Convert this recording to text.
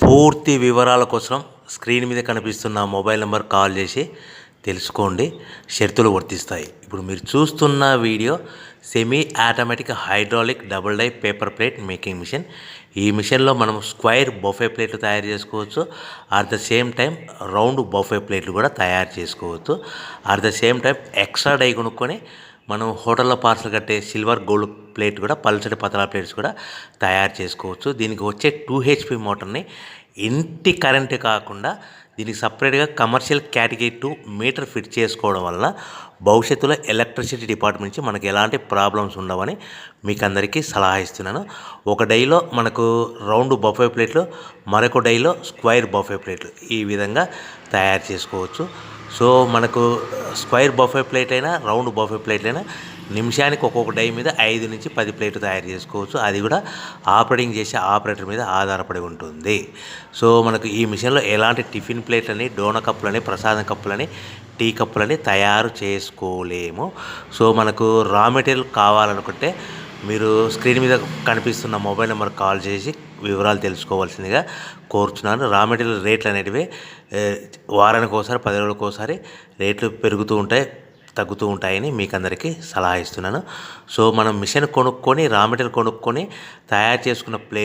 పూర్తి వివరాల కోసం స్క్రీన్ మీద కనిపిస్తున్న మొబైల్ నెంబర్ కాల్ చేసి తెలుసుకోండి. షరతులు వర్తిస్తాయి. ఇప్పుడు మీరు చూస్తున్న video semi automatic hydraulic double die paper plate making machine. ఈ మిషన్లో మనం స్క్వైర్ బఫే ప్లేట్లు తయారు చేసుకోవచ్చు. At the same time round buffet ప్లేట్లు కూడా తయారు చేసుకోవచ్చు. At the same time extra die కొనుక్కొని మనం హోటల్లో పార్సల్ కట్టే సిల్వర్ గోల్డ్ ప్లేట్ కూడా పల్చటి పతలా ప్లేట్స్ కూడా తయారు చేసుకోవచ్చు. దీనికి వచ్చే 2 HP మోటార్ని ఇంటి కరెంటు కాకుండా దీనికి సపరేట్గా కమర్షియల్ కేటగిరీ 2 మీటర్ ఫిట్ చేసుకోవడం వల్ల భవిష్యత్తులో ఎలక్ట్రిసిటీ డిపార్ట్మెంట్ నుంచి మనకి ఎలాంటి ప్రాబ్లమ్స్ ఉండవని మీకు అందరికీ సలహా ఇస్తున్నాను. ఒక డైలో మనకు రౌండ్ బఫే ప్లేట్లు, మరొక డైలో స్క్వైర్ బఫే ప్లేట్లు ఈ విధంగా తయారు చేసుకోవచ్చు. సో మనకు స్క్వైర్ బఫే ప్లేట్ అయినా రౌండ్ బఫే ప్లేట్ అయినా నిమిషానికి ఒక్కొక్క డై మీద 5 నుంచి 10 ప్లేట్లు తయారు చేసుకోవచ్చు. అది కూడా ఆపరేటింగ్ చేసే ఆపరేటర్ మీద ఆధారపడి ఉంటుంది. సో మనకు ఈ మిషన్లో ఎలాంటి టిఫిన్ ప్లేట్లని, డోనా కప్పులని, ప్రసాదం కప్పులని, టీ కప్పులని తయారు చేసుకోలేము. సో మనకు రా మెటీరియల్ కావాలనుకుంటే మీరు స్క్రీన్ మీద కనిపిస్తున్న మొబైల్ నెంబర్ కాల్ చేసి వివరాలు తెలుసుకోవాల్సిందిగా కోరుచున్నాను. రా మెటీరియల్ రేట్లు అనేటివి వారానికి ఒకసారి, 10 రోజులకు ఒకసారి రేట్లు పెరుగుతూ ఉంటాయి, తగ్గుతూ ఉంటాయని మీకు అందరికీ సలహా ఇస్తున్నాను. సో మనం మిషన్ కొనుక్కొని రా మెటీరియల్ కొనుక్కొని తయారు చేసుకున్న